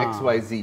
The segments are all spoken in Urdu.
XYZ।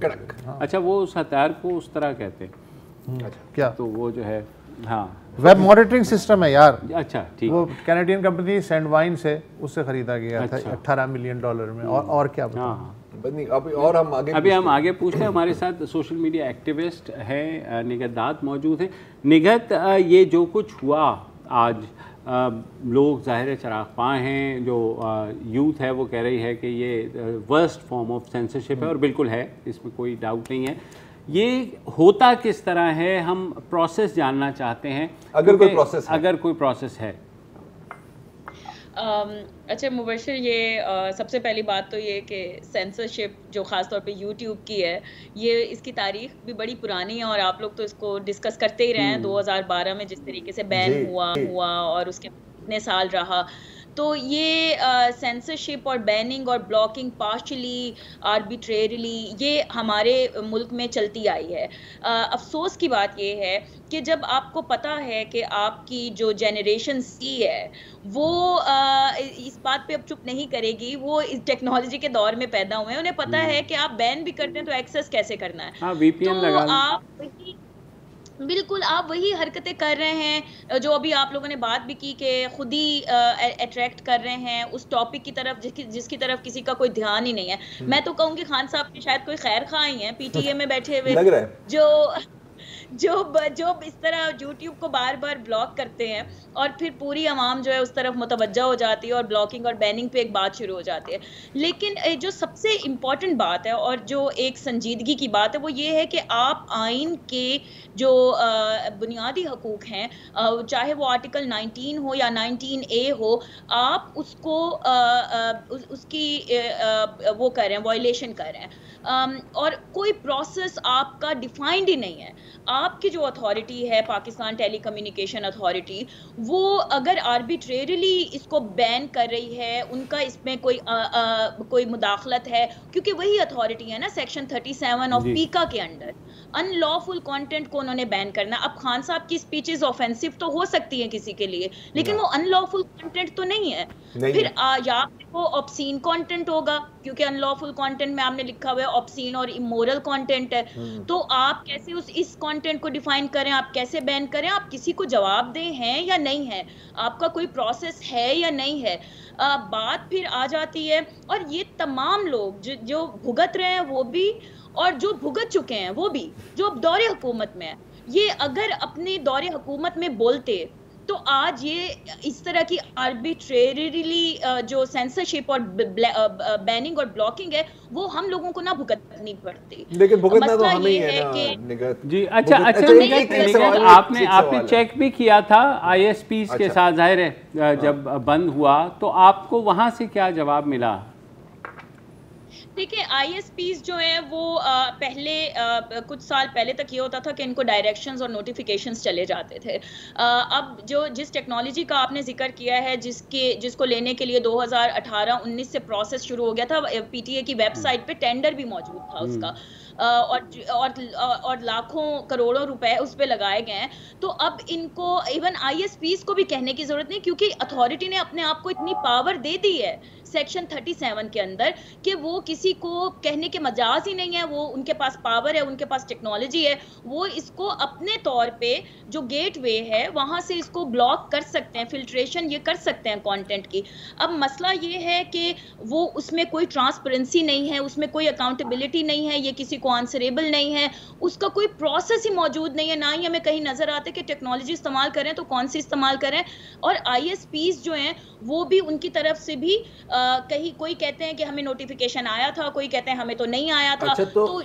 کڑک. اچھا وہ اس ہتھیار کو اس طرح کہتے ہیں کیا, تو وہ جو ہے ہاں ویب مانیٹرنگ سسٹم ہے یار. اچھا ٹھیک, وہ کینیڈین کمپنی سینڈ وائن سے اس سے خریدا گیا تھا $18 ملین میں. اور کیا بتاؤں. اور ہم آگے ابھی ہم آگے پوچھتے ہیں. ہمارے ساتھ سوشل میڈیا ایکٹیوسٹ ہیں نگہت دات موجود ہیں. نگہت, یہ جو کچھ ہوا آج, لوگ ظاہر چراغ پاں ہیں, جو یوتھ ہے وہ کہہ رہی ہے کہ یہ ورسٹ فارم آف سینسرشپ ہے, اور بالکل ہے, اس میں کوئی ڈاؤٹ نہیں ہے. یہ ہوتا کس طرح ہے, ہم پروسیس جاننا چاہتے ہیں, اگر کوئی پروسیس ہے. اچھا مبشر, یہ سب سے پہلی بات تو یہ کہ سینسرشپ جو خاص طور پہ یوٹیوب کی ہے, یہ اس کی تاریخ بھی بڑی پرانی ہے, اور آپ لوگ تو اس کو ڈسکس کرتے ہی رہے ہیں. 2012 میں جس طریقے سے بین ہوا اور اس کے اتنے سال رہا, تو یہ سینسرشپ اور بیننگ اور بلاکنگ پارشلی آربیٹریریلی یہ ہمارے ملک میں چلتی آئی ہے. افسوس کی بات یہ ہے کہ جب آپ کو پتہ ہے کہ آپ کی جو جنریشن سی ہے وہ اس بات پہ اب چپ نہیں کرے گی, وہ اس ٹیکنالوجی کے دور میں پیدا ہوئے ہیں, انہیں پتہ ہے کہ آپ بین بھی کرتے ہیں تو ایکسیس کیسے کرنا ہے. تو آپ بالکل آپ وہی حرکتیں کر رہے ہیں جو ابھی آپ لوگوں نے بات بھی کی کہ خود ہی اٹریکٹ کر رہے ہیں اس ٹاپک کی طرف جس کی طرف کسی کا کوئی دھیان ہی نہیں ہے. میں تو کہوں کہ خان صاحب کے شاید کوئی خیر خواہ ہی ہیں پی ٹی اے میں بیٹھے ہوئے, جو اس طرح یوٹیوب کو بار بار بلاک کرتے ہیں, اور پھر پوری عوام جو ہے اس طرف متوجہ ہو جاتی ہے اور بلاکنگ اور بیننگ پہ ایک بات شروع ہو جاتی ہے. لیکن جو سب سے امپورٹنٹ بات ہے اور جو ایک سنجیدگی کی بات ہے وہ یہ ہے کہ آپ آئین کے جو بنیادی حقوق ہیں, چاہے وہ آرٹیکل 19 ہو یا 19A ہو, آپ اس کو اس کی وہ کر رہے ہیں, وائلیشن کر رہے ہیں, اور کوئی پروسیس آپ کا ڈیفائنڈ ہی نہیں ہے. آپ کی جو اتھارٹی ہے پاکستان ٹیلی کمیونیکیشن اتھارٹی, وہ اگر آربیٹریریلی اس کو بین کر رہی ہے, ان کا اس میں کوئی مداخلت ہے, کیونکہ وہی اتھارٹی ہے نا سیکشن 37 آف پیکا کے انڈر, ان لافل کانٹینٹ کو انہوں نے بین کرنا. اب خان صاحب کی اسپیچز آفینسو تو ہو سکتی ہیں کسی کے لیے, لیکن وہ ان لافل کانٹینٹ تو نہیں ہے. پھر یا وہ آبسین کانٹینٹ ہوگا, کیونکہ ان لافل کانٹینٹ میں آپ نے لکھا ہوا ہے آبسین اور امورل کانٹینٹ ہے. تو آپ کیسے اس کانٹینٹ کو ڈیفائن کریں, آپ کیسے بین کریں, آپ کسی کو جواب دیں ہیں یا نہیں ہے, آپ کا کوئی پروسیس ہے یا نہیں ہے. بات پھر آ جاتی ہے, اور یہ تمام لوگ جو بھگت رہے ہیں وہ بھی, اور جو بھگت چکے ہیں وہ بھی, جو اب دور حکومت میں ہیں, یہ اگر اپنے دور حکومت میں بولتے تو آج یہ اس طرح کی آربیٹریریلی جو سینسرشپ اور بیننگ اور بلاکنگ ہے وہ ہم لوگوں کو نہ بھگتنی پڑتی. لیکن بھگتنا تو ہمیں ہی ہے نا. جی اچھا, آپ نے چیک بھی کیا تھا آئی ایس پیز کے ساتھ, ظاہر ہے جب بند ہوا تو آپ کو وہاں سے کیا جواب ملا؟ دیکھیں آئی ایس پیز جو ہیں وہ پہلے کچھ سال پہلے تک یہ ہوتا تھا کہ ان کو ڈائریکشنز اور نوٹیفیکیشنز چلے جاتے تھے. اب جس ٹیکنالوجی کا آپ نے ذکر کیا ہے, جس کو لینے کے لیے 2018-19 سے پروسیس شروع ہو گیا تھا, پی ٹی اے کی ویب سائٹ پہ ٹینڈر بھی موجود تھا اس کا, اور لاکھوں کروڑوں روپے اس پہ لگائے گئے ہیں. تو اب ان کو ایون آئی ایس پیز کو بھی کہنے کی ضرورت نہیں, کیونکہ اتھارٹی نے اپنے آپ کو اتنی پاور دے دی ہے سیکشن 37 کے اندر کہ وہ کسی کو کہنے کے مجاز ہی نہیں ہے. وہ ان کے پاس پاور ہے, ان کے پاس ٹیکنالوجی ہے, وہ اس کو اپنے طور پہ جو گیٹ وے ہے وہاں سے اس کو بلاک کر سکتے ہیں, فلٹریشن یہ کر سکتے ہیں کانٹینٹ کی. اب مسئلہ یہ ہے کہ وہ اس میں کوئی ٹرانسپیرنسی نہیں ہے, اس میں کوئی اکاؤنٹیبلٹی نہیں ہے, یہ کسی کو آنسریبل نہیں ہے, اس کا کوئی پروسیس ہی موجود نہیں ہے. نہ ہی ہمیں کہیں نظر آتے کہ ٹیکنالوجی استعمال کریں تو کون سی استعمال کریں. اور آئی ایس پیز جو ہیں وہ بھی ان کی طرف سے بھی کہیں کوئی کہتے ہیں کہ ہمیں نوٹیفیکیشن آیا تھا, کوئی کہتے ہیں ہمیں تو نہیں آیا تھا. تو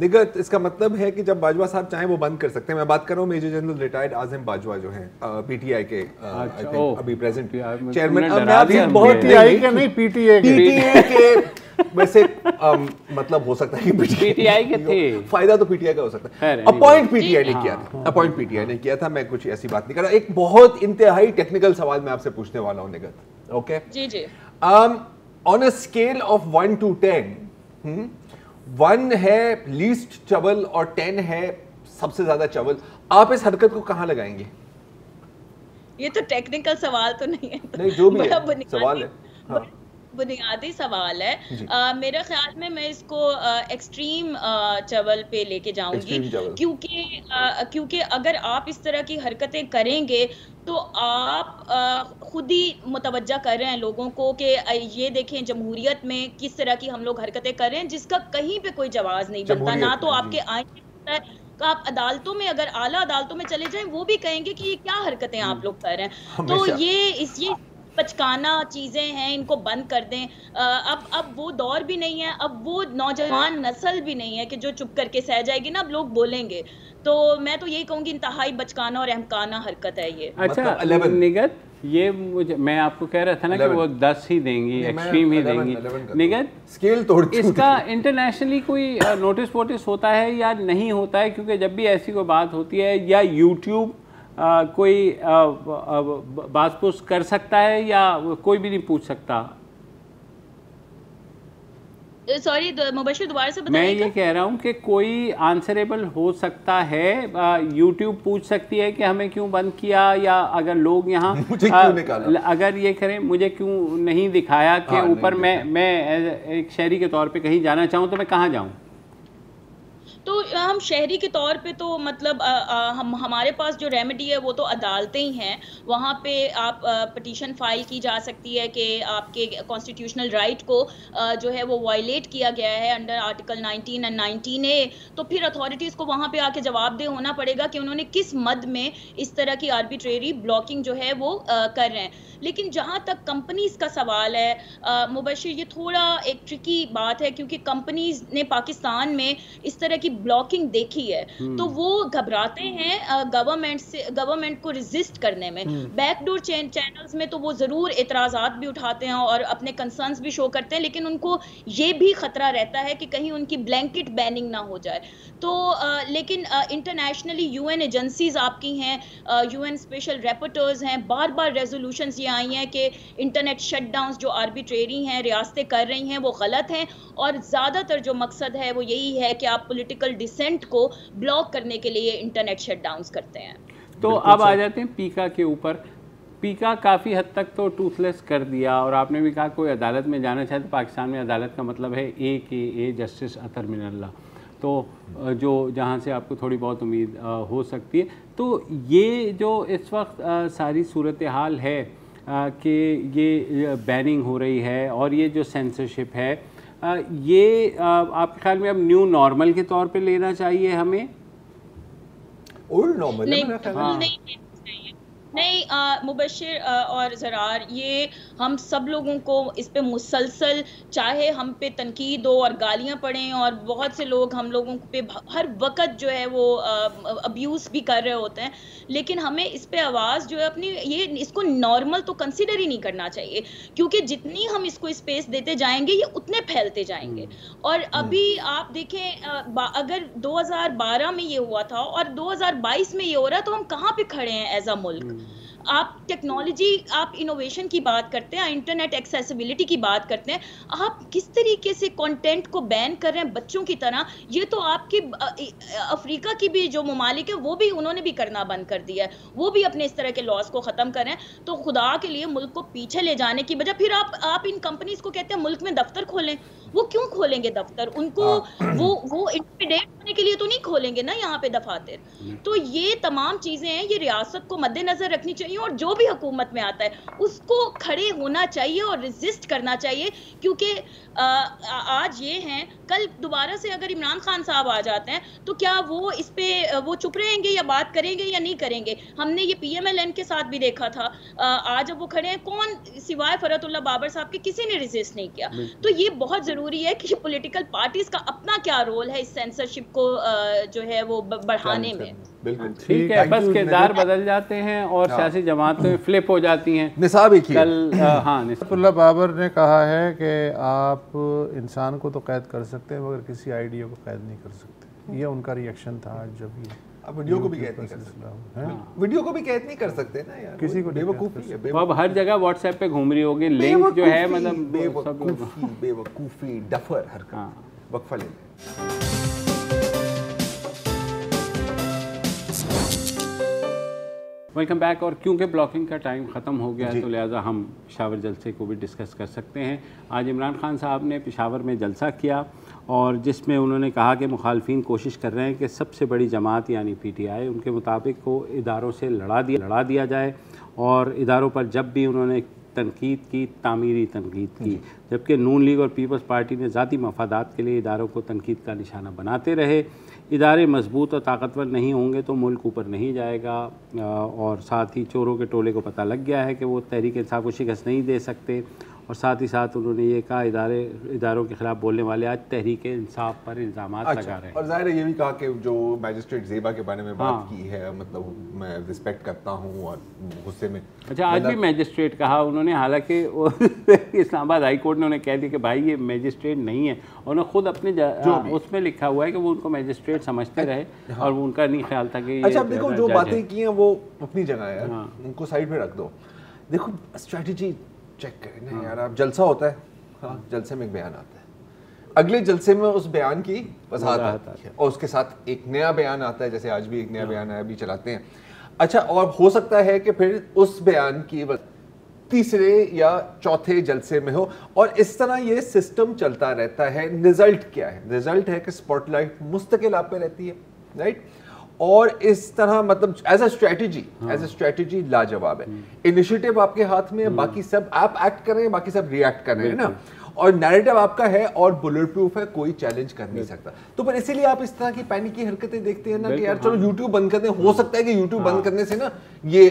نگہت اس کا مطلب ہے کہ جب باجوہ صاحب چاہیں وہ بند کر سکتے ہیں. میں بات کر رہا ہوں میجر جنرل ریٹائرڈ اعظم باجوہ جو ہیں پی ٹی آئی کے ابھی پریزنٹ چیئرمین, بہت پی آئی کے نہیں پی ٹی اے کے ویسے مطلب ہو سکتا ہے پی ٹی آئی کے تھے, فائدہ تو پی ٹی آئی کا ہو سکتا ہے. اپوائنٹ پی ٹی آئی نے کیا تھا, اپوائنٹ پی ٹی آئی نے کیا تھا. میں کچھ ایسی بات نہیں کر رہا. ایک بہت انتہائی ٹیکنیکل سوال میں آپ سے پوچھنے والا ہوں نگہت. اوکے جی جی. on a scale of 1 to 10, 1 ہے least trouble اور 10 ہے سب سے زیادہ trouble, آپ اس حرکت کو کہاں لگائیں گے؟ یہ تو ٹیکنیکل سوال تو نہیں ہے, نہیں جو بھی ہے سوال ہے. بنیادی سوال ہے. میرے خیال میں اس کو ایکسٹریم چول پہ لے کے جاؤں گی, کیونکہ اگر آپ اس طرح کی حرکتیں کریں گے تو آپ خود ہی متوجہ کر رہے ہیں لوگوں کو کہ یہ دیکھیں جمہوریت میں کس طرح کی ہم لوگ حرکتیں کر رہے ہیں جس کا کہیں پہ کوئی جواز نہیں بنتا. نہ تو آپ کے آئین میں ہے, آپ عدالتوں میں اگر اعلیٰ عدالتوں میں چلے جائیں وہ بھی کہیں گے کہ یہ کیا حرکتیں آپ لوگ کر رہے ہیں. تو یہ بچکانا چیزیں ہیں, ان کو بند کر دیں. اب وہ دور بھی نہیں ہے, اب وہ نوجوان نسل بھی نہیں ہے کہ جو چپ کر کے سہ جائے گی نا, اب لوگ بولیں گے. تو میں تو یہی کہوں گی انتہائی بچکانا اور احمقانہ حرکت ہے یہ. اچھا نگہت, یہ مجھے میں آپ کو کہہ رہا تھا نا کہ وہ 10 ہی دیں گی, ایکسٹریم ہی دیں گی. نگہت اسکیل توڑ اس کا انٹرنیشنلی کوئی نوٹس ووٹس ہوتا ہے یا نہیں ہوتا ہے؟ کیونکہ جب بھی ایسی کوئی بات ہوتی ہے یا یوٹیوب کوئی بات پوچھ کر سکتا ہے یا کوئی بھی نہیں پوچھ سکتا؟ سوری مبشر دوبارہ سے بتائیے. میں یہ کہہ رہا ہوں کہ کوئی آنسریبل ہو سکتا ہے, یوٹیوب پوچھ سکتی ہے کہ ہمیں کیوں بند کیا, یا اگر لوگ یہاں اگر یہ کریں مجھے کیوں نہیں دکھایا کہ اوپر میں ایک شہری کے طور پہ کہیں جانا چاہوں تو میں کہاں جاؤں؟ تو ہم شہری کے طور پہ تو مطلب ہمارے پاس جو ریمیڈی ہے وہ تو عدالتیں ہی ہیں. وہاں پہ آپ پٹیشن فائل کی جا سکتی ہے کہ آپ کے کانسٹیٹیوشنل رائٹ کو جو ہے وہ وائلیٹ کیا گیا ہے انڈر آرٹیکل 19 اور 19A. تو پھر اتھارٹیز کو وہاں پہ آ کے جواب دہ ہونا پڑے گا کہ انہوں نے کس مد میں اس طرح کی آربیٹریری بلاکنگ جو ہے وہ کر رہے ہیں. لیکن جہاں تک کمپنیز کا سوال ہے مبشر, یہ تھوڑا ایک ٹرکی بات ہے کیونکہ کمپنیز نے پاکستان میں اس طرح کی بلاکنگ دیکھی ہے تو وہ گھبراتے ہیں گورنمنٹ کو ریزسٹ کرنے میں. بیک ڈور چینلز میں تو وہ ضرور اعتراضات بھی اٹھاتے ہیں اور اپنے کنسرنز بھی شو کرتے ہیں, لیکن ان کو یہ بھی خطرہ رہتا ہے کہ کہیں ان کی بلینکٹ بیننگ نہ ہو جائے. تو لیکن انٹرنیشنلی UN ایجنسیز آپ کی ہیں, UN اسپیشل ریپورٹرز ہیں, بار بار ریزولوشنز یہ آئی ہیں کہ انٹرنیٹ شٹ ڈاؤنز جو آربیٹریری ہیں ریاستیں کر رہی ہیں وہ غلط ہیں, اور زیادہ تر جو مقصد ہے وہ یہی ہے کہ آپ پولیٹیکل ڈسینٹ کو بلاک کرنے کے لیے انٹرنیٹ شٹ ڈاؤنز کرتے ہیں. تو اب آ جاتے ہیں پیکا کے اوپر. پیکا کافی حد تک تو ٹوتھ لیس کر دیا, اور آپ نے بھی کہا کوئی عدالت میں جانا چاہے تو پاکستان میں عدالت کا مطلب ہے AKA جسٹس اطہر من اللہ, تو جو جہاں سے آپ کو تھوڑی بہت امید ہو سکتی ہے. تو یہ جو اس وقت ساری صورتحال ہے کہ یہ بیننگ ہو رہی ہے اور یہ جو سینسرشپ ہے, یہ آپ کے خیال میں اب نیو نارمل کے طور پہ لینا چاہیے ہمیں؟ اولڈ نارمل نہیں مبشر اور زرار, یہ ہم سب لوگوں کو اس پہ مسلسل, چاہے ہم پہ تنقید ہو اور گالیاں پڑیں, اور بہت سے لوگ ہم لوگوں پہ ہر وقت جو ہے وہ ابیوز بھی کر رہے ہوتے ہیں, لیکن ہمیں اس پہ آواز جو ہے اپنی اس کو نارمل تو کنسیڈر ہی نہیں کرنا چاہیے, کیونکہ جتنی ہم اس کو اسپیس دیتے جائیں گے یہ اتنے پھیلتے جائیں گے. اور ابھی آپ دیکھیں اگر 2012 میں یہ ہوا تھا اور 2022 میں یہ ہو رہا ہے تو ہم کہاں پہ کھڑے ہیں ایز اے ملک. آپ ٹیکنالوجی, آپ انوویشن کی بات کرتے ہیں, انٹرنیٹ ایکسیسیبلٹی کی بات کرتے ہیں, آپ کس طریقے سے کنٹینٹ کو بین کر رہے ہیں بچوں کی طرح. یہ تو آپ کی افریقہ کی بھی جو ممالک ہیں وہ بھی انہوں نے بھی کرنا بند کر دیا ہے, وہ بھی اپنے اس طرح کے لاس کو ختم کر رہے ہیں. تو خدا کے لیے ملک کو پیچھے لے جانے کی بجائے پھر آپ ان کمپنیز کو کہتے ہیں ملک میں دفتر کھولیں. وہ کیوں کھولیں گے دفتر؟ ان کو وہ انٹیمیڈیٹ ہونے کے لیے تو نہیں کھولیں گے نا یہاں پہ دفاتر. تو یہ تمام چیزیں ہیں, یہ ریاست کو مد نظر رکھنی چاہیے, اور جو بھی حکومت میں آتا ہے اس کو کھڑے ہونا چاہیے اور ریزسٹ کرنا چاہیے. کیونکہ آج یہ ہیں, کل دوبارہ سے اگر عمران خان صاحب آ جاتے ہیں تو کیا وہ اس پہ وہ چپ رہیں گے یا بات کریں گے یا نہیں کریں گے؟ ہم نے یہ PMLN کے ساتھ بھی دیکھا تھا, آج اب وہ کھڑے ہیں, کون سوائے فرحت اللہ بابر صاحب کے کسی نے ریزسٹ نہیں کیا. تو یہ بہت ضروری ہے کہ پولیٹیکل پارٹیز کا اپنا کیا رول ہے اس سینسرشپ کو جو ہے وہ بڑھانے میں. بالکل ٹھیک ہے, بس کردار بدل جاتے ہیں اور سیاسی جماعتیں فلپ ہو جاتی ہیں. نصاب ہی کل فرحت اللہ بابر نے کہا ہے کہ آپ انسان کو تو قید کر سکتے ہیں مگر کسی آئیڈیا کو قید نہیں کر سکتے. یہ ان کا ریئیکشن تھا جب یہ ویڈیو کو بھی قید نہیں کر سکتے, ویڈیو کو بھی قید نہیں کر سکتے نا یار, کسی کو بے وقوفی ہے. اب ہر جگہ واٹس ایپ پہ گھوم رہی ہوگی لنک جو ہے, مطلب بے وقوفی ڈفر حرکت. وقفہ لے لیں. Welcome back. اور کیونکہ بلاکنگ کا ٹائم ختم ہو گیا ہے تو لہٰذا ہم پشاور جلسے کو بھی ڈسکس کر سکتے ہیں. آج عمران خان صاحب نے پشاور میں جلسہ کیا اور جس میں انہوں نے کہا کہ مخالفین کوشش کر رہے ہیں کہ سب سے بڑی جماعت یعنی پی ٹی آئی ان کے مطابق کو اداروں سے لڑا دیا جائے, اور اداروں پر جب بھی انہوں نے تنقید کی تعمیری تنقید کی, جبکہ نون لیگ اور پیپلز پارٹی نے ذاتی مفادات کے لیے اداروں کو تنقید کا نشانہ بناتے رہے. ادارے مضبوط اور طاقتور نہیں ہوں گے تو ملک اوپر نہیں جائے گا, اور ساتھ ہی چوروں کے ٹولے کو پتہ لگ گیا ہے کہ وہ تحریک انصاف کو شکست نہیں دے سکتے. اور ساتھ ہی ساتھ انہوں نے یہ کہا اداروں کے خلاف بولنے والے آج تحریک انصاف پر الزامات لگا رہے ہیں. اور ظاہر ہے یہ بھی کہا کہ جو میجسٹریٹ زیبا کے بارے میں بات کی ہے, مطلب میں رسپیکٹ کرتا ہوں اور غصے میں. اچھا, آج بھی میجسٹریٹ کہا انہوں نے, حالانکہ اسلام آباد ہائی کورٹ نے انہیں کہہ دیا کہ بھائی یہ میجسٹریٹ نہیں ہے. انہوں نے خود اپنے اس میں لکھا ہوا ہے کہ وہ ان کو میجسٹریٹ سمجھتے رہے اور وہ ان کا نہیں خیال تھا کہ. اچھا, دیکھو جو باتیں کی ہیں وہ اپنی جگہ ہے, ان کو سائڈ پہ رکھ دو. دیکھو اسٹریٹجی چیک کریں نا یار, آپ جلسہ ہوتا ہے, ہاں جلسے میں ایک بیان آتا ہے, اگلے جلسے میں اس بیان کی وضاحت آتی ہے اور اس کے ساتھ ایک نیا بیان آتا ہے, جیسے آج بھی ایک نیا بیان آیا, بھی چلاتے ہیں. اچھا, اور ہو سکتا ہے کہ پھر اس بیان کی تیسرے یا چوتھے جلسے میں ہو, اور اس طرح یہ سسٹم چلتا رہتا ہے. رزلٹ کیا ہے؟ رزلٹ ہے کہ اسپاٹ لائٹ مستقل آپ پہ رہتی ہے, رائٹ. اور اس طرح مطلب ایز اے اسٹریٹجی لاجواب ہے. انیشیٹو آپ کے ہاتھ میں ہے, باقی سب آپ ایکٹ کر رہے ہیں, باقی سب ری ایکٹ کر رہے ہیں نا, اور نیریٹو آپ کا ہے اور بلٹ پروف ہے, کوئی چیلنج کر نہیں سکتا. تو پھر اسی لیے آپ اس طرح کی پینک کی حرکتیں دیکھتے ہیں نا کہ یار چلو یوٹیوب بند کر دیں, ہو سکتا ہے کہ یوٹیوب بند کرنے سے نا یہ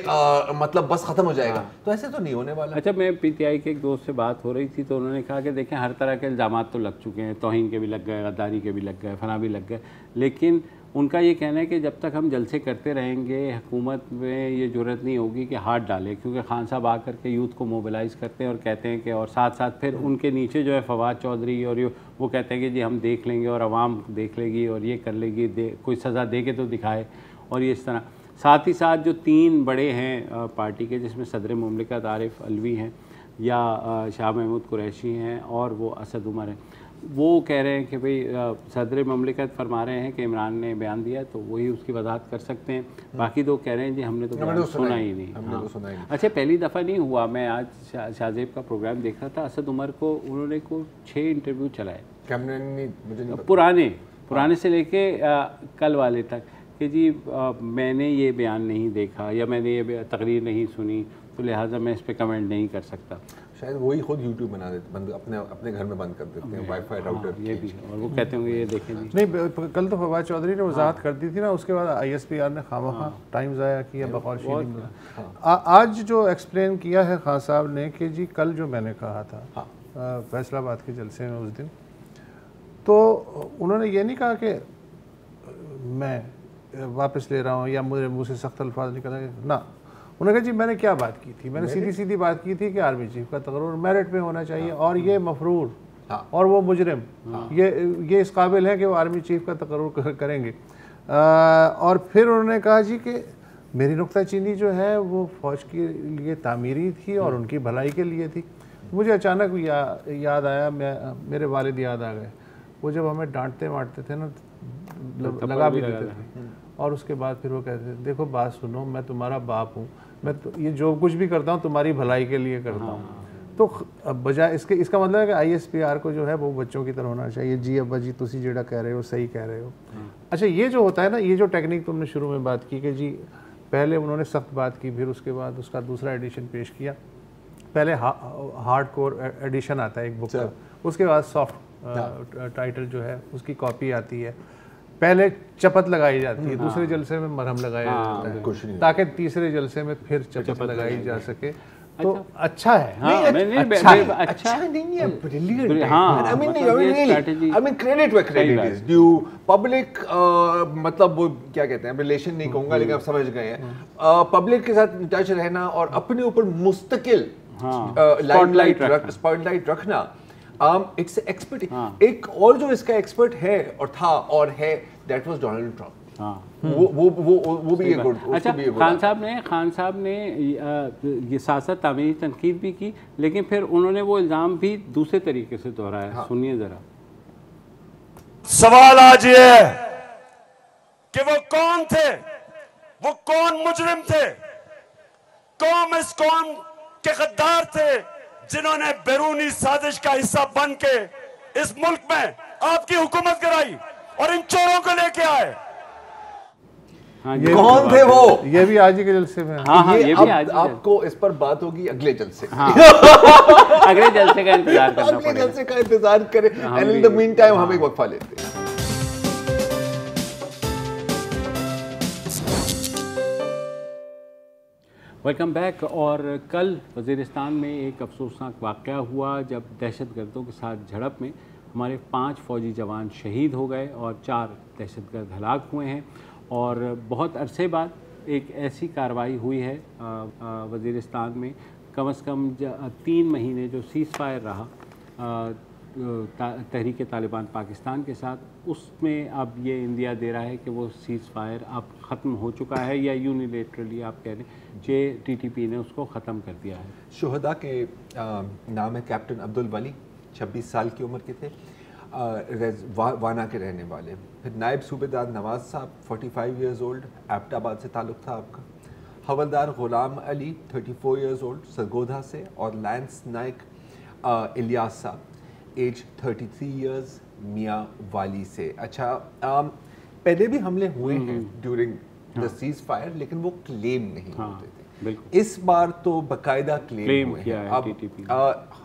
مطلب بس ختم ہو جائے گا, تو ایسے تو نہیں ہونے والا. اچھا, میں پی ٹی آئی کے ایک دوست سے بات ہو رہی تھی تو انہوں نے کہا کہ دیکھیں ہر طرح کے الزامات تو لگ چکے ہیں, توہین کے بھی لگ گئے, غداری کے بھی لگ گئے, فلاں بھی لگ گئے, لیکن ان کا یہ کہنا ہے کہ جب تک ہم جلسے کرتے رہیں گے حکومت میں یہ جرت نہیں ہوگی کہ ہاتھ ڈالے, کیونکہ خان صاحب آ کر کے یوتھ کو موبلائز کرتے ہیں اور کہتے ہیں کہ, اور ساتھ ساتھ پھر ان کے نیچے جو ہے فواد چودھری اور وہ کہتے ہیں کہ جی ہم دیکھ لیں گے اور عوام دیکھ لے گی اور یہ کر لے گی, کوئی سزا دے کے تو دکھائے. اور یہ اس طرح ساتھ ہی ساتھ جو تین بڑے ہیں پارٹی کے, جس میں صدر مملکت عارف علوی ہیں یا شاہ محمود قریشی ہیں اور وہ اسد عمر ہیں, وہ کہہ رہے ہیں کہ بھئی صدر مملکت فرما رہے ہیں کہ عمران نے بیان دیا تو وہی اس کی وضاحت کر سکتے ہیں, باقی تو کہہ رہے ہیں جی ہم نے تو سنا ہی نہیں. اچھا, پہلی دفعہ نہیں ہوا, میں آج شاہ زیب کا پروگرام دیکھ رہا تھا, اسد عمر کو انہوں نے 6 انٹرویو چلائے پرانے سے لے کے کل والے تک کہ جی میں نے یہ بیان نہیں دیکھا یا میں نے یہ تقریر نہیں سنی تو لہٰذا میں اس پہ کمنٹ نہیں کر سکتا. شاید وہی خود یوٹیوب بنا دیتے, اپنے گھر میں بند کر دیتے ہیں وائی فائی راؤٹر, یہ بھی, اور وہ کہتے ہوں گے یہ دیکھیں نہیں. کل تو فواد چودھری نے وضاحت کر دی تھی نا, اس کے بعد آئی ایس پی آر نے خامخواہ ٹائم ضائع کیا بقول شیرین. آج جو ایکسپلین کیا ہے خان صاحب نے کہ جی کل جو میں نے کہا تھا فیصل آباد کے جلسے میں اس دن, تو انہوں نے یہ نہیں کہا کہ میں واپس لے رہا ہوں یا میرے منہ سے سخت الفاظ نکل رہے, نہ, انہوں نے کہا جی میں نے کیا بات کی تھی, میں نے سیدھی بات کی تھی کہ آرمی چیف کا تقرر میرٹ پہ ہونا چاہیے, اور یہ مفرور اور وہ مجرم یہ اس قابل ہے کہ وہ آرمی چیف کا تقرر کریں گے. اور پھر انہوں نے کہا جی کہ میری نکتہ چینی جو ہے وہ فوج کے لیے تعمیری تھی اور ان کی بھلائی کے لیے تھی. مجھے اچانک یاد آیا, میرے والد یاد آ گئے, وہ جب ہمیں ڈانٹتے مارتے تھے نا, لگا بھی دیتے تھے, اور اس کے بعد پھر وہ کہتے تھے دیکھو بات سنو, میں تمہارا باپ ہوں, میں یہ جو کچھ بھی کرتا ہوں تمہاری بھلائی کے لیے کرتا ہوں. تو بجائے اس کا مطلب ہے کہ آئی ایس پی آر کو جو ہے وہ بچوں کی طرح ہونا چاہیے, جی ابا جی تسی جیڑا کہہ رہے ہو صحیح کہہ رہے ہو. اچھا, یہ جو ہوتا ہے نا, یہ جو ٹیکنیک تم نے شروع میں بات کی کہ جی پہلے انہوں نے سخت بات کی, پھر اس کے بعد اس کا دوسرا ایڈیشن پیش کیا, پہلے ہارڈ کور ایڈیشن آتا ہے ایک بک کا, اس کے بعد سافٹ ٹائٹل جو ہے اس کی کاپی آتی ہے, پہلے چپت لگائی جاتی ہے, دوسرے جلسے میں مرہم لگایا جاتا ہے تاکہ تیسرے جلسے میں پھر چپت لگائی جا سکے. تو اچھا ہے, اچھا نہیں ہے, بریلینٹ ہے. I mean credit where credit is due. Public مطلب وہ کیا کہتے ہیں, ریلیشن نہیں کہوں گا لیکن آپ سمجھ گئے ہیں, پبلک کے ساتھ ٹچ رہنا اور اپنے اوپر مستقل اسپاٹ لائٹ رکھنا, اٹس ایکسپرٹ. ایک اور جو اس کا ایکسپرٹ ہے اور تھا اور ہے, دیٹ واز ڈونلڈ ٹرمپ. وہ بھی ایک گڈ. اچھا, خان صاحب نے یہ سیاست تعمیری تنقید بھی کی, لیکن پھر انہوں نے وہ الزام بھی دوسرے طریقے سے دہرایا. سنیے ذرا. سوال آج یہ ہے کہ وہ کون تھے, وہ کون مجرم تھے قوم اس قوم کے غدار تھے جنہوں نے بیرونی سازش کا حصہ بن کے اس ملک میں آپ کی حکومت کرائی اور ان چوروں کو لے کے آئے. کون تھے وہ؟ یہ بھی آج ہی کے جلسے میں. آپ کو اس پر بات ہوگی اگلے جلسے. اگلے جلسے کا انتظار کرنا پڑے گا. اگلے جلسے کا انتظار کریں. And in the meantime ہم ایک وقفہ لیتے ہیں. Welcome back. اور کل وزیرستان میں ایک افسوسناک واقعہ ہوا جب دہشت گردوں کے ساتھ جھڑپ میں ہمارے 5 فوجی جوان شہید ہو گئے اور 4 دہشت گرد ہلاک ہوئے ہیں. اور بہت عرصے بعد ایک ایسی کارروائی ہوئی ہے وزیرستان میں. کم از کم 3 مہینے جو سیز فائر رہا تحریک طالبان پاکستان کے ساتھ, اس میں اب یہ اندیا دے رہا ہے کہ وہ سیز فائر اب ختم ہو چکا ہے, یا یونیلیٹرلی آپ کہہ لیں کہ ٹی ٹی پی نے اس کو ختم کر دیا ہے. شہداء کے نام ہے کیپٹن عبدالولی, 26 سال کی عمر کے تھے, وانا کے رہنے والے. پھر نائب صوبیدار نواز صاحب 45 ایئرز اولڈ, ایبٹ آباد سے تعلق تھا آپ کا. حولدار غلام علی 34 ایئرز اولڈ, سرگودھا سے. اور لینس نائک الیاس صاحب ایج 33 ایئرز, میاں والی سے. اچھا, پہلے بھی حملے ہوئے ہیں ڈیورنگ دا سیز فائر, لیکن وہ کلیم نہیں ہوتے تھے. اس بار تو باقاعدہ کلیم ہوئے ہیں. اب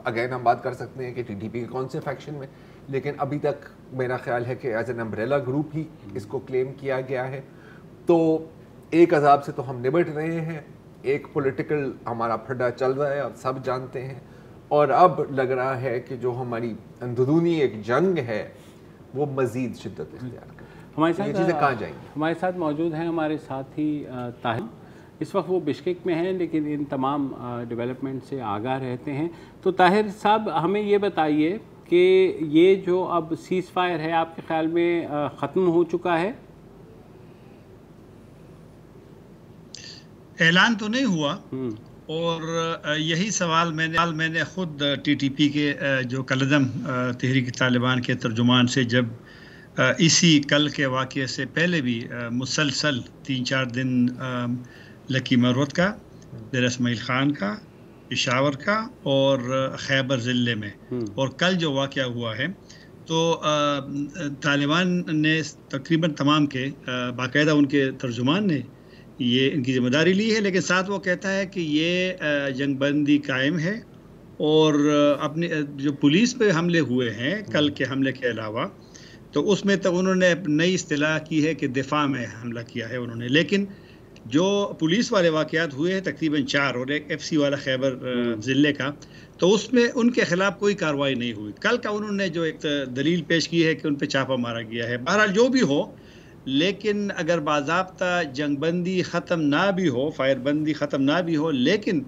اگین ہم بات کر سکتے ہیں کہ ٹی ٹی پی کے کون سے فیکشن میں, لیکن ابھی تک میرا خیال ہے کہ ایز این امبریلا گروپ ہی اس کو کلیم کیا گیا ہے. تو ایک عذاب سے تو ہم نبٹ رہے ہیں, ایک پولیٹیکل ہمارا پھڈا چل رہا ہے اور سب جانتے ہیں, اور اب لگ رہا ہے کہ جو ہماری اندرونی ایک جنگ ہے وہ مزید شدت اختیار کرے. ہمارے ساتھ یہ چیزیں کہاں جائیں گی؟ ہمارے ساتھ موجود ہیں ہمارے ساتھی طاہر. اس وقت وہ بشکیک میں ہیں لیکن ان تمام ڈیولپمنٹ سے آگاہ رہتے ہیں. تو طاہر صاحب ہمیں یہ بتائیے کہ یہ جو اب سیز فائر ہے آپ کے خیال میں ختم ہو چکا ہے؟ اعلان تو نہیں ہوا, اور یہی سوال میں نے خود ٹی ٹی پی کے جو کالعدم تحریک طالبان کے ترجمان سے جب اسی کل کے واقعے سے پہلے بھی مسلسل 3-4 دن لکی مروت کا, ڈیرہ اسماعیل خان کا, پشاور کا اور خیبر ضلع میں, اور کل جو واقعہ ہوا ہے, تو طالبان نے تقریباً تمام کے باقاعدہ ان کے ترجمان نے یہ ان کی ذمہ داری لی ہے, لیکن ساتھ وہ کہتا ہے کہ یہ جنگ بندی قائم ہے. اور اپنے جو پولیس پہ حملے ہوئے ہیں کل کے حملے کے علاوہ, تو اس میں تو انہوں نے نئی اصطلاح کی ہے کہ دفاع میں حملہ کیا ہے انہوں نے, لیکن جو پولیس والے واقعات ہوئے ہیں تقریباً 4 اور ایک ایف سی والا خیبر ضلع کا, تو اس میں ان کے خلاف کوئی کارروائی نہیں ہوئی. کل کا انہوں نے جو ایک دلیل پیش کی ہے کہ ان پہ چھاپا مارا گیا ہے. بہرحال جو بھی ہو, لیکن اگر باضابطہ جنگ بندی ختم نہ بھی ہو, فائر بندی ختم نہ بھی ہو, لیکن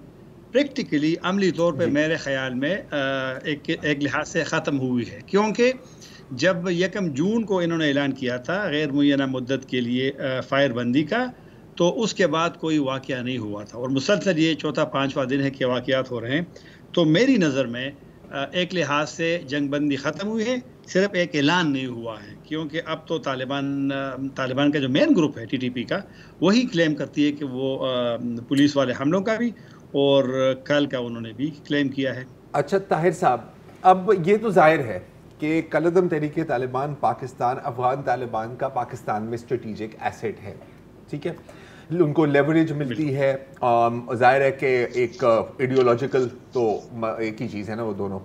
پریکٹیکلی عملی طور پہ میرے خیال میں ایک لحاظ سے ختم ہوئی ہے, کیونکہ جب 1 جون کو انہوں نے اعلان کیا تھا غیر معینہ مدت کے لیے فائر بندی کا, تو اس کے بعد کوئی واقعہ نہیں ہوا تھا, اور مسلسل یہ 4-5واں دن ہے کہ واقعات ہو رہے ہیں. تو میری نظر میں ایک لحاظ سے جنگ بندی ختم ہوئی ہے, صرف ایک اعلان نہیں ہوا ہے, کیونکہ اب تو طالبان کا جو مین گروپ ہے ٹی ٹی پی کا, وہی کلیم کرتی ہے کہ وہ پولیس والے حملوں کا بھی اور کل کا انہوں نے بھی کلیم کیا ہے. اچھا طاہر صاحب, اب یہ تو ظاہر ہے کہ کالعدم تحریک طالبان پاکستان افغان طالبان کا پاکستان میں اسٹریٹجک ایسٹ ہے, ٹھیک ہے, ان کو لیوریج ملتی ہے. ظاہر ہے کہ ایک ایڈیولوجیکل تو ایک ہی چیز ہے نا وہ دونوں.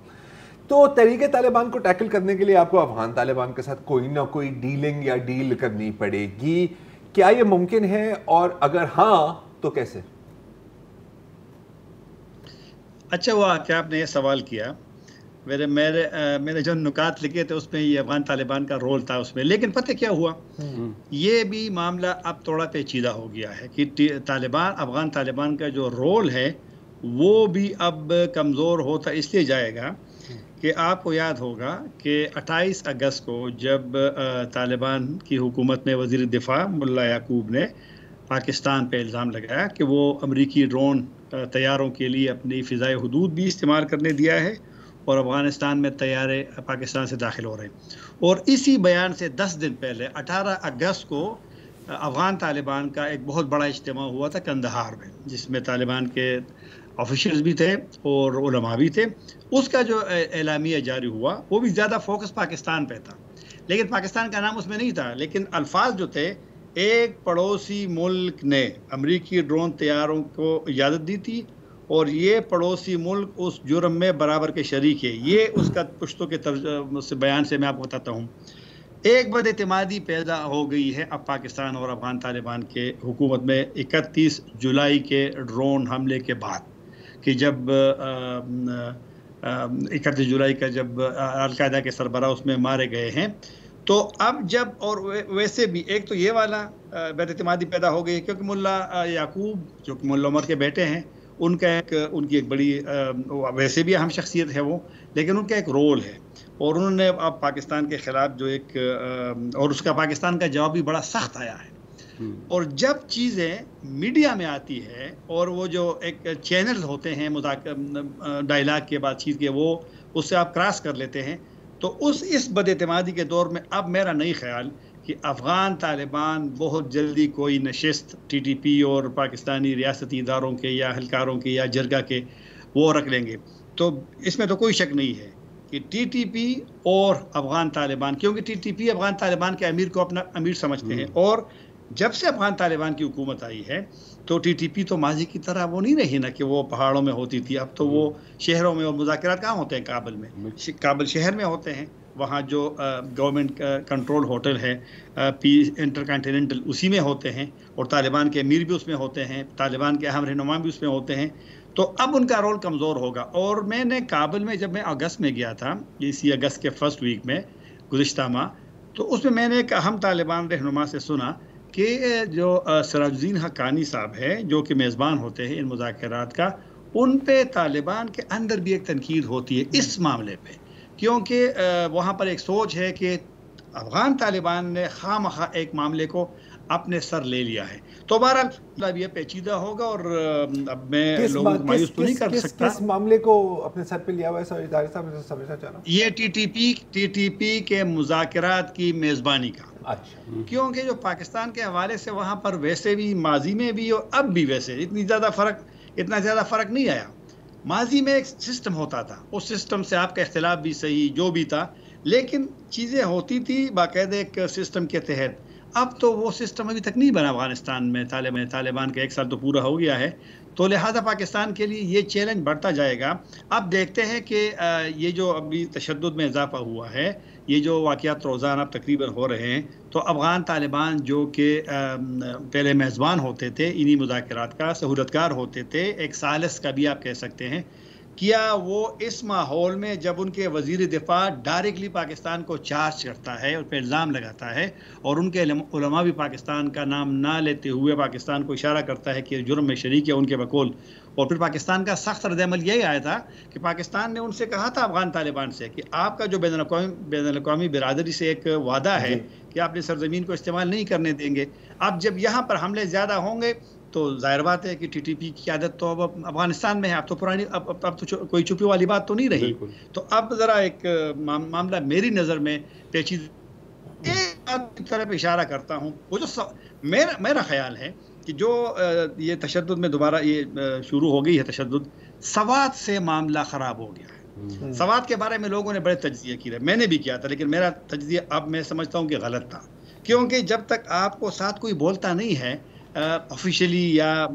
تو تحریک طالبان کو ٹیکل کرنے کے لیے آپ کو افغان طالبان کے ساتھ کوئی نہ کوئی ڈیلنگ یا ڈیل کرنی پڑے گی. کیا یہ ممکن ہے, اور اگر ہاں تو کیسے؟ اچھا ہوا کہ آپ نے یہ سوال کیا. میرے جو نکات لکھے تھے اس میں یہ افغان طالبان کا رول تھا اس میں, لیکن پتہ کیا ہوا, یہ بھی معاملہ اب تھوڑا پیچیدہ ہو گیا ہے کہ افغان طالبان کا جو رول ہے وہ بھی اب کمزور ہوتا اس لیے جائے گا کہ آپ کو یاد ہوگا کہ 28 اگست کو جب طالبان کی حکومت میں وزیر دفاع ملا یعقوب نے پاکستان پہ الزام لگایا کہ وہ امریکی ڈرون طیاروں کے لیے اپنی فضائی حدود بھی استعمال کرنے دیا ہے اور افغانستان میں طیارے پاکستان سے داخل ہو رہے ہیں. اور اسی بیان سے 10 دن پہلے 18 اگست کو افغان طالبان کا ایک بہت بڑا اجتماع ہوا تھا کندہار میں، جس میں طالبان کے آفیشلز بھی تھے اور علماء بھی تھے. اس کا جو اعلامیہ جاری ہوا وہ بھی زیادہ فوکس پاکستان پہ تھا، لیکن پاکستان کا نام اس میں نہیں تھا، لیکن الفاظ جو تھے ایک پڑوسی ملک نے امریکی ڈرون طیاروں کو اجازت دی تھی اور یہ پڑوسی ملک اس جرم میں برابر کے شریک ہے. یہ اس کا پشتوں کے بیان سے میں آپ کو بتاتا ہوں. ایک بد اعتمادی پیدا ہو گئی ہے اب پاکستان اور افغان طالبان کے حکومت میں 31 جولائی کے ڈرون حملے کے بعد، کہ جب 31 جولائی کا جب القاعدہ کے سربراہ اس میں مارے گئے ہیں، تو اب جب اور ویسے بھی ایک تو یہ والا بد اعتمادی پیدا ہو گئی، کیونکہ ملا یعقوب جو کہ ملا عمر کے بیٹے ہیں، ان کی ایک بڑی ویسے بھی اہم شخصیت ہے وہ، لیکن ان کا ایک رول ہے، اور انہوں نے اب پاکستان کے خلاف جو ایک اور اس کا پاکستان کا جواب بھی بڑا سخت آیا ہے. اور جب چیزیں میڈیا میں آتی ہے اور وہ جو ایک چینل ہوتے ہیں ڈائلاگ کے بات چیت کے، وہ اس سے آپ کراس کر لیتے ہیں، تو اس بد اعتمادی کے دور میں اب میرا نہیں خیال کہ افغان طالبان بہت جلدی کوئی نشست ٹی ٹی پی اور پاکستانی ریاستی اداروں کے یا اہلکاروں کے یا جرگہ کے وہ رکھ لیں گے. تو اس میں تو کوئی شک نہیں ہے کہ ٹی ٹی پی اور افغان طالبان، کیونکہ T T P Afghan Taliban کے امیر کو اپنا امیر سمجھتے ہیں، اور جب سے افغان طالبان کی حکومت آئی ہے تو ٹی ٹی پی تو ماضی کی طرح وہ نہیں رہی نا کہ وہ پہاڑوں میں ہوتی تھی. اب تو وہ شہروں میں، اور مذاکرات کہاں ہوتے ہیں؟ کابل میں، کابل شہر میں ہوتے ہیں. وہاں جو گورنمنٹ کنٹرول ہوٹل ہے پیس انٹر کانٹیننٹل، اسی میں ہوتے ہیں، اور طالبان کے امیر بھی اس میں ہوتے ہیں، طالبان کے اہم رہنما بھی اس میں ہوتے ہیں. تو اب ان کا رول کمزور ہوگا. اور میں نے کابل میں جب میں اگست میں گیا تھا، اسی اگست کے فرسٹ ویک میں گزشتہ ماہ، تو اس میں میں نے ایک اہم طالبان رہنما سے سنا کہ جو سراج الدین حقانی صاحب ہے جو کہ میزبان ہوتے ہیں ان مذاکرات کا، ان پہ طالبان کے اندر بھی ایک تنقید ہوتی ہے اس معاملے پہ، کیونکہ وہاں پر ایک سوچ ہے کہ افغان طالبان نے خواہ مخواہ ایک معاملے کو اپنے سر لے لیا ہے. تو بہرحال اب یہ پیچیدہ ہوگا، اور اب میں لوگوں کو مایوس تو نہیں کر سکتا. کس معاملے کو اپنے سر پہ لیا ہوا ہے سر ادارے صاحب؟ میں سمجھنا چاہ رہا ہوں یہ ٹی ٹی پی کے مذاکرات کی میزبانی کا. اچھا. کیونکہ جو پاکستان کے حوالے سے وہاں پر ویسے بھی ماضی میں بھی اور اب بھی ویسے اتنا زیادہ فرق نہیں آیا. ماضی میں ایک سسٹم ہوتا تھا، اس سسٹم سے آپ کا اختلاف بھی صحیح جو بھی تھا، لیکن چیزیں ہوتی تھی باقاعدہ ایک سسٹم کے تحت. اب تو وہ سسٹم ابھی تک نہیں بنا افغانستان میں. طالبان کا 1 سال تو پورا ہو گیا ہے، تو لہذا پاکستان کے لیے یہ چیلنج بڑھتا جائے گا. اب دیکھتے ہیں کہ یہ جو ابھی تشدد میں اضافہ ہوا ہے، یہ جو واقعات روزانہ تقریباً ہو رہے ہیں، تو افغان طالبان جو کہ پہلے میزبان ہوتے تھے انہی مذاکرات کا، سہولتکار ہوتے تھے، ایک ثالث کا بھی آپ کہہ سکتے ہیں، کیا وہ اس ماحول میں جب ان کے وزیر دفاع ڈائریکٹلی پاکستان کو چارج کرتا ہے اور پہ الزام لگاتا ہے، اور ان کے علماء بھی پاکستان کا نام نہ لیتے ہوئے پاکستان کو اشارہ کرتا ہے کہ جرم میں شریک ہے ان کے بقول، اور پھر پاکستان کا سخت رد عمل یہی آیا تھا کہ پاکستان نے ان سے کہا تھا افغان طالبان سے کہ آپ کا جو بین الاقوامی برادری سے ایک وعدہ ہے کہ آپ نے سرزمین کو استعمال نہیں کرنے دیں گے. اب جب یہاں پر حملے زیادہ ہوں گے تو ظاہر بات ہے کہ ٹی ٹی پی کی عادت تو اب افغانستان میں ہے. اب تو پرانی اب تو کوئی چھپی والی بات تو نہیں رہی. تو اب ذرا ایک معاملہ میری نظر میں پیچیدہ ایک بات کی طرف اشارہ کرتا ہوں. وہ جو میرا خیال ہے کہ جو یہ تشدد میں دوبارہ یہ شروع ہو گئی ہے تشدد، سوات سے معاملہ خراب ہو گیا ہے. سوات کے بارے میں لوگوں نے بڑے تجزیہ کیے، میں نے بھی کیا تھا، لیکن میرا تجزیہ اب میں سمجھتا ہوں کہ غلط تھا. کیونکہ جب تک آپ کو ساتھ کوئی بولتا نہیں ہے آفیشلی یا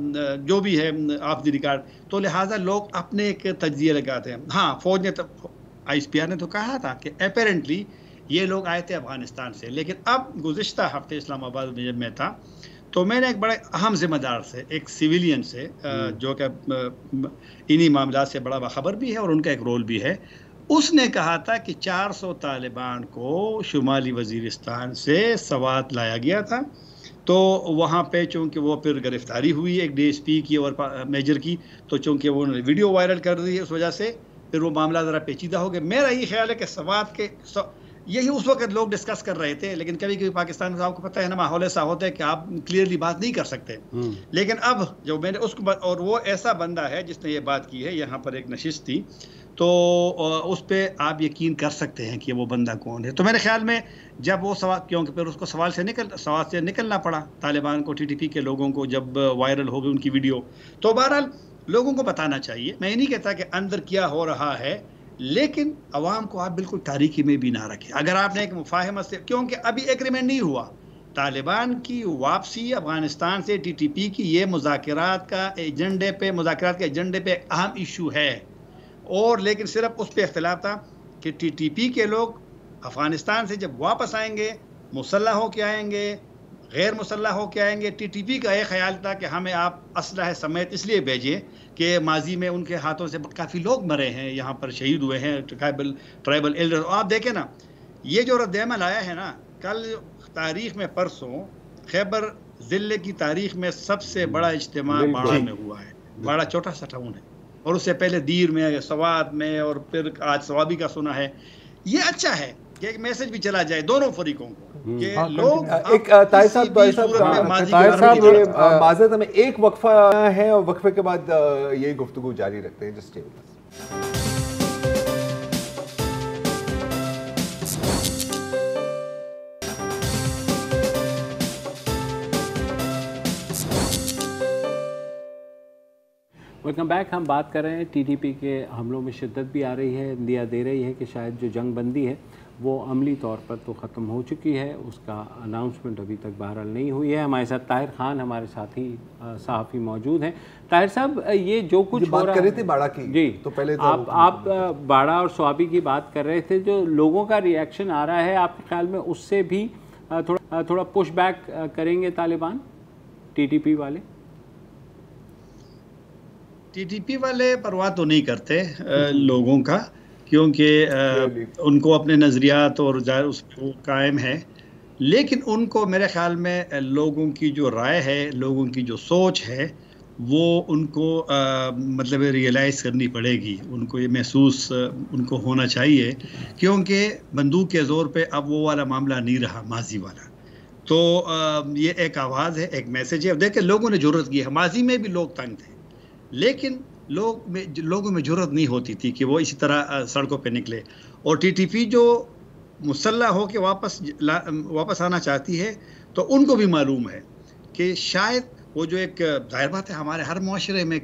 جو بھی ہے آف دی ریکارڈ، تو لہٰذا لوگ اپنے ایک تجزیہ لگاتے ہیں. ہاں، فوج نے آئی ایس پی آر نے تو کہا تھا کہ اپیرنٹلی یہ لوگ آئے تھے افغانستان سے، لیکن اب گزشتہ ہفتے اسلام آباد میں جب میں تھا تو میں نے ایک بڑے اہم ذمہ دار سے، ایک سویلین سے جو کہ انہی معاملات سے بڑا باخبر بھی ہے اور ان کا ایک رول بھی ہے، اس نے کہا تھا کہ 400 طالبان کو شمالی وزیرستان سے سوات لایا گیا تھا. تو وہاں پہ چونکہ وہ پھر گرفتاری ہوئی ایک ڈی ایس پی کی اور میجر کی، تو چونکہ وہ ویڈیو وائرل کر دی ہے، اس وجہ سے پھر وہ معاملہ ذرا پیچیدہ ہو گیا. میرا یہ خیال ہے کہ سوات کے یہی اس وقت لوگ ڈسکس کر رہے تھے. لیکن کبھی کبھی پاکستان میں آپ کو پتہ ہے نا ماحول ایسا ہوتا ہے کہ آپ کلیئرلی بات نہیں کر سکتے. لیکن اب جو میں نے اس کو, اور وہ ایسا بندہ ہے جس نے یہ بات کی ہے, یہاں پر ایک نشست تھی تو اس پہ آپ یقین کر سکتے ہیں کہ وہ بندہ کون ہے. تو میرے خیال میں جب وہ سوال, کیونکہ پھر اس کو سوال سے نکلنا پڑا طالبان کو, ٹی ٹی پی کے لوگوں کو, جب وائرل ہو گئی ان کی ویڈیو. تو بہرحال لوگوں کو بتانا چاہیے. میں یہ نہیں کہتا کہ اندر کیا ہو رہا ہے, لیکن عوام کو آپ بالکل تاریکی میں بھی نہ رکھیں. اگر آپ نے ایک مفاہمت سے, کیونکہ ابھی ایگریمنٹ نہیں ہوا, طالبان کی واپسی افغانستان سے ٹی ٹی پی کی, یہ مذاکرات کے ایجنڈے پہ اہم ایشو ہے. اور لیکن صرف اس پہ اختلاف تھا کہ ٹی ٹی پی کے لوگ افغانستان سے جب واپس آئیں گے مسلح ہو کے آئیں گے, غیر مسلح ہو کے آئیں گے. ٹی ٹی پی کا یہ خیال تھا کہ ہمیں آپ اسلحہ سمیت اس لیے بھیجیں کہ ماضی میں ان کے ہاتھوں سے کافی لوگ مرے ہیں, یہاں پر شہید ہوئے ہیں ٹرائبل ایلڈر. آپ دیکھیں نا, یہ جو رد عمل آیا ہے نا, کل تاریخ میں پرسوں خیبر ضلع کی تاریخ میں سب سے بڑا اجتماع باڑہ میں ہوا ہے. باڑہ چھوٹا سا ٹاؤن ہے, اور اس سے پہلے دیر میں, سوات میں, اور پھر آج سوابی کا سنا ہے. یہ اچھا ہے کہ ایک میسج بھی چلا جائے دونوں فریقوں کو کہ لوگ ایک طاہر صاحب معذرت ہمیں ایک وقفہ ہے, اور وقفے کے بعد یہی گفتگو جاری رکھتے ہیں. Just welcome back. ہم بات کر رہے ہیں ٹی ٹی پی کے حملوں میں شدت بھی آ رہی ہے, اندیا دے رہی ہے کہ شاید جو جنگ بندی ہے وہ عملی طور پر تو ختم ہو چکی ہے, اس کا اناؤنسمنٹ ابھی تک بہرحال نہیں ہوئی ہے. ہمارے ساتھ طاہر خان ہمارے ساتھی صحافی موجود ہیں. طاہر صاحب, یہ جو کچھ بات کر رہے تھے باڑہ کی, جی تو پہلے آپ باڑہ اور سوابی کی بات کر رہے تھے, جو لوگوں کا ریئیکشن آ رہا ہے, آپ کے خیال میں اس سے بھی تھوڑا پش بیک کریں گے طالبان, ٹی ٹی پی والے؟ ٹی ٹی پی والے پرواہ تو نہیں کرتے لوگوں کا, کیونکہ ان کو اپنے نظریات اور اس پہ قائم ہے. لیکن ان کو میرے خیال میں لوگوں کی جو رائے ہے, لوگوں کی جو سوچ ہے, وہ ان کو مطلب ریئلائز کرنی پڑے گی. ان کو یہ محسوس ان کو ہونا چاہیے, کیونکہ بندوق کے زور پہ اب وہ والا معاملہ نہیں رہا ماضی والا. تو یہ ایک آواز ہے, ایک میسج ہے. دیکھیں لوگوں نے ضرورت کی ہے, ماضی میں بھی لوگ تنگ تھے, لیکن لوگوں میں ضرورت نہیں ہوتی تھی کہ وہ اسی طرح سڑکوں پہ نکلے. اور ٹی ٹی پی جو مسلح ہو کے واپس آنا چاہتی ہے, تو ان کو بھی معلوم ہے کہ شاید وہ جو ایک ظاہر بات ہے, ہمارے ہر معاشرے میں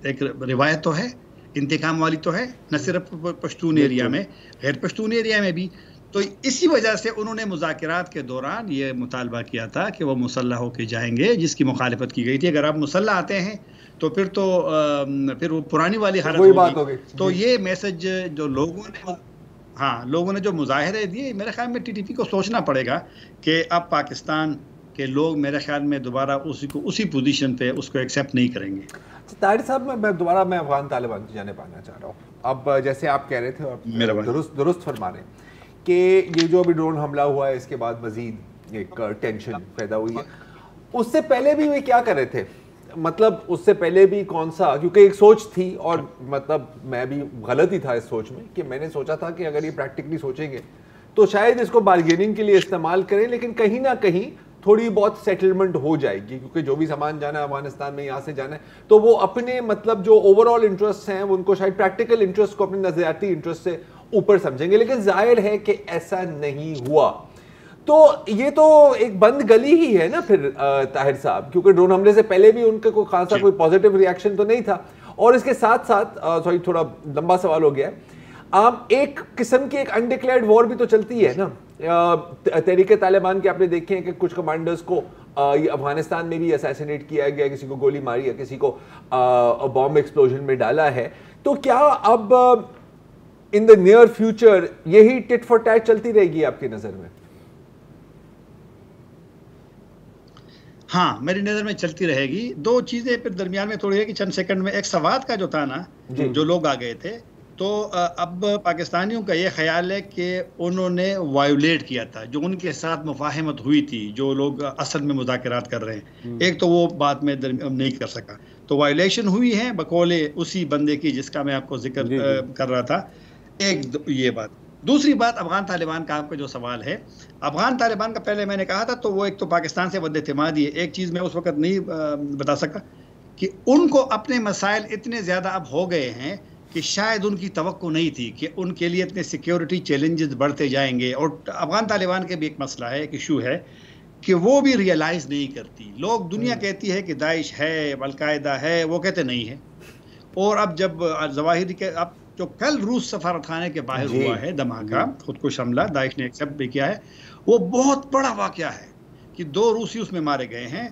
ایک روایت تو ہے, انتقام والی تو ہے, نہ صرف پشتون ایریا میں, غیر پشتون ایریا میں بھی. تو اسی وجہ سے انہوں نے مذاکرات کے دوران یہ مطالبہ کیا تھا کہ وہ مسلح ہو کے جائیں گے, جس کی مخالفت کی گئی تھی. اگر آپ مسلح آتے ہیں تو پھر وہ پرانی والی حالت ہوگی. تو یہ میسج جو لوگوں نے جو مظاہرے دیے, میرے خیال میں ٹی ٹی پی کو سوچنا پڑے گا کہ اب پاکستان کے لوگ میرے خیال میں دوبارہ اسی پوزیشن پہ اس کو ایکسیپٹ نہیں کریں گے. طاہر صاحب, میں افغان طالبان کی جانب آنا چاہ رہا ہوں. اب جیسے آپ کہہ رہے تھے, اور درست فرما رہے ہیں کہ یہ جو ابھی ڈرون حملہ ہوا ہے, اس کے بعد مزید ایک ٹینشن پیدا ہوئی ہے. اس سے پہلے بھی وہ کیا کر رہے تھے, مطلب اس سے پہلے بھی کون سا, کیونکہ ایک سوچ تھی, اور مطلب میں بھی غلط ہی تھا اس سوچ میں, کہ میں نے سوچا تھا کہ اگر یہ پریکٹیکلی سوچیں گے تو شاید اس کو بارگیننگ کے لیے استعمال کریں, لیکن کہیں نہ کہیں تھوڑی بہت سیٹلمنٹ ہو جائے گی, کیونکہ جو بھی سامان جانا ہے افغانستان میں, یہاں سے جانا ہے, تو وہ اپنے مطلب جو اوور آل انٹرسٹ ہیں ان کو شاید پریکٹیکل انٹرسٹ کو اپنے نظریاتی انٹرسٹ سے اوپر سمجھیں گے. لیکن ظاہر ہے کہ ایسا نہیں ہوا. تو یہ تو ایک بند گلی ہی ہے نا پھر طاہر صاحب, کیونکہ ڈرون حملے سے پہلے بھی ان کا کوئی خاصا کوئی پازیٹیو ریئیکشن تو نہیں تھا. اور اس کے ساتھ ساتھ سوری تھوڑا لمبا سوال ہو گیا ہے, ایک قسم کی ایک انڈکلیئرڈ وار بھی تو چلتی ہے نا تحریک طالبان کے. آپ نے دیکھے ہیں کہ کچھ کمانڈرز کو افغانستان میں بھی اسیسینیٹ کیا گیا, کسی کو گولی ماری ہے, کسی کو بام ایکسپلوژن میں ڈالا ہے. تو کیا اب ان دا نیئر فیوچر یہی ٹٹ فار ٹیٹ چلتی رہے گی آپ کی نظر میں؟ ہاں, میری نظر میں چلتی رہے گی. دو چیزیں پھر درمیان میں تھوڑی ہے کہ چند سیکنڈ میں, ایک سوات کا جو تھا نا, جو لوگ آ گئے تھے, تو اب پاکستانیوں کا یہ خیال ہے کہ انہوں نے وائیولیٹ کیا تھا جو ان کے ساتھ مفاہمت ہوئی تھی, جو لوگ اصل میں مذاکرات کر رہے ہیں. ایک تو وہ بات میں نہیں کر سکا, تو وائیولیشن ہوئی ہے بقول اسی بندے کی جس کا میں آپ کو ذکر کر رہا تھا. ایک یہ بات. دوسری بات افغان طالبان کا آپ کا جو سوال ہے، افغان طالبان کا پہلے میں نے کہا تھا تو وہ ایک تو پاکستان سے ود اعتمادی ہے. ایک چیز میں اس وقت نہیں بتا سکا کہ ان کو اپنے مسائل اتنے زیادہ اب ہو گئے ہیں کہ شاید ان کی توقع نہیں تھی کہ ان کے لیے اتنے سیکیورٹی چیلنجز بڑھتے جائیں گے. اور افغان طالبان کے بھی ایک مسئلہ ہے، ایک ایشو ہے کہ وہ بھی ریئلائز نہیں کرتی. لوگ دنیا کہتی ہے کہ داعش ہے، القاعدہ ہے، وہ کہتے نہیں ہے. اور اب جب ظواہری کے اب جو کل روس سفارت خانے کے باہر ہوا ہے دھماکہ، خود کش حملہ داعش نے ایکسیپٹ بھی کیا ہے، وہ بہت بڑا واقعہ ہے کہ 2 روسی اس میں مارے گئے ہیں.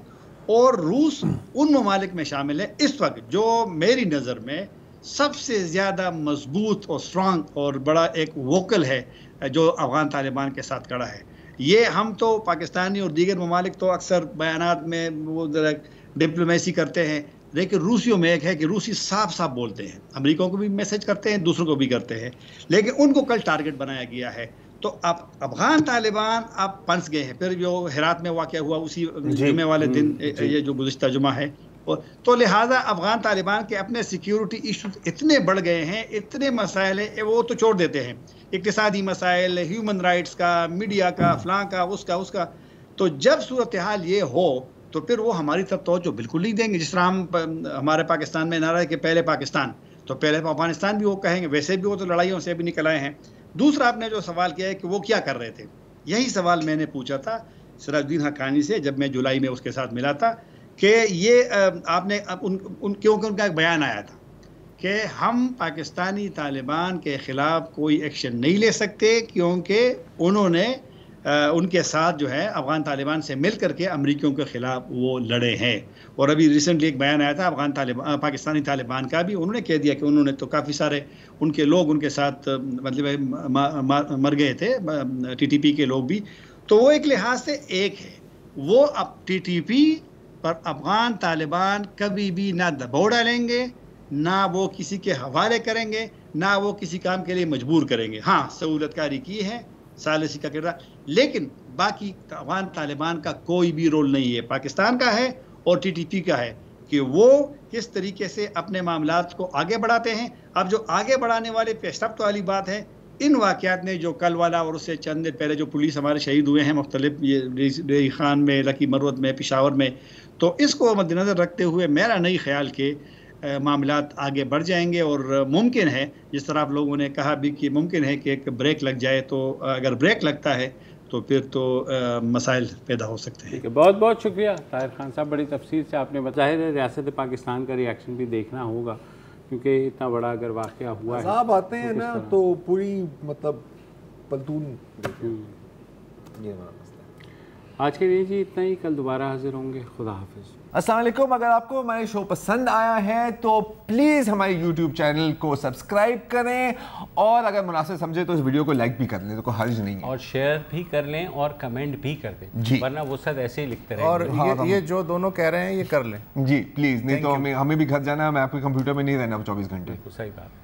اور روس ان ممالک میں شامل ہے اس وقت جو میری نظر میں سب سے زیادہ مضبوط اور اسٹرانگ اور بڑا ایک ووکل ہے جو افغان طالبان کے ساتھ کھڑا ہے. یہ ہم تو پاکستانی اور دیگر ممالک تو اکثر بیانات میں وہ ڈپلومیسی کرتے ہیں، لیکن روسیوں میں ایک ہے کہ روسی صاف صاف بولتے ہیں، امریکوں کو بھی میسج کرتے ہیں، دوسروں کو بھی کرتے ہیں، لیکن ان کو کل ٹارگٹ بنایا گیا ہے. تو اب افغان طالبان اب پنس گئے ہیں. پھر جو ہرات میں واقعہ ہوا اسی جمعے والے دن، یہ جو گزشتہ جمعہ ہے، تو لہٰذا افغان طالبان کے اپنے سیکیورٹی ایشوز اتنے بڑھ گئے ہیں، اتنے مسائل ہیں، وہ تو چھوڑ دیتے ہیں، اقتصادی مسائل، ہیومن رائٹس کا، میڈیا کا، فلاں کا، اس کا. تو جب صورتحال یہ ہو تو پھر وہ ہماری طرف توجہ بالکل نہیں دیں گے. جس طرح ہمارے پاکستان میں نعرہ ہے کہ پہلے پاکستان، تو پہلے افغانستان بھی وہ کہیں گے. ویسے بھی وہ تو لڑائیوں سے بھی نکل آئے ہیں. دوسرا آپ نے جو سوال کیا ہے کہ وہ کیا کر رہے تھے، یہی سوال میں نے پوچھا تھا سراج الدین حقانی سے جب میں جولائی میں اس کے ساتھ ملا تھا کہ یہ آپ نے کیونکہ ان کا ایک بیان آیا تھا کہ ہم پاکستانی طالبان کے خلاف کوئی ایکشن نہیں لے سکتے کیونکہ انہوں نے ان کے ساتھ جو ہے افغان طالبان سے مل کر کے امریکیوں کے خلاف وہ لڑے ہیں. اور ابھی ریسنٹلی ایک بیان آیا تھا پاکستانی طالبان کا بھی، انہوں نے کہہ دیا کہ انہوں نے تو کافی سارے ان کے لوگ ان کے ساتھ مطلب مر گئے تھے، ٹی ٹی پی کے لوگ بھی. تو وہ ایک لحاظ سے ایک ہے، وہ اب ٹی ٹی پی پر افغان طالبان کبھی بھی نہ دباؤ ڈالیں گے، نہ وہ کسی کے حوالے کریں گے، نہ وہ کسی کام کے لیے مجبور کریں گے. ہاں سہولت کاری کی ہے، ثالثی کا کردار، لیکن باقی افغان طالبان کا کوئی بھی رول نہیں ہے. پاکستان کا ہے اور ٹی ٹی پی کا ہے کہ وہ کس طریقے سے اپنے معاملات کو آگے بڑھاتے ہیں. اب جو آگے بڑھانے والے پیش رفت والی بات ہے، ان واقعات نے جو کل والا اور اس سے چند دن پہلے جو پولیس ہمارے شہید ہوئے ہیں مختلف ڈیری خان میں، لکی مروت میں، پشاور میں، تو اس کو مد نظر رکھتے ہوئے میرا نہیں خیال کہ معاملات آگے بڑھ جائیں گے. اور ممکن ہے جس طرح آپ لوگوں نے کہا بھی کہ ممکن ہے کہ ایک بریک لگ جائے، تو اگر بریک لگتا ہے تو پھر تو مسائل پیدا ہو سکتے ہیں. ٹھیک ہے، بہت بہت شکریہ طاہر خان صاحب، بڑی تفصیل سے آپ نے بتایا ہے. ریاست پاکستان کا ری ایکشن بھی دیکھنا ہوگا کیونکہ اتنا بڑا اگر واقعہ ہوا ہے، عذاب آتے ہیں نا تو پوری مطلب پلتون. یہ ہمارا مسئلہ ہے. آج کے لیے جی اتنا ہی، کل دوبارہ حاضر ہوں گے. خدا حافظ. السلام علیکم. اگر آپ کو ہمارے شو پسند آیا ہے تو پلیز ہمارے یوٹیوب چینل کو سبسکرائب کریں، اور اگر مناسب سمجھے تو اس ویڈیو کو لائک بھی کر لیں، تو کوئی حرج نہیں ہے، اور شیئر بھی کر لیں اور کمنٹ بھی کر دیں جی، ورنہ وہ سب ایسے ہی لکھتے رہیں. اور یہ جو دونوں کہہ رہے ہیں یہ کر لیں جی پلیز، نہیں تو ہمیں بھی گھر جانا ہے. میں آپ کے کمپیوٹر میں نہیں رہنا 24 گھنٹے. صحیح بات.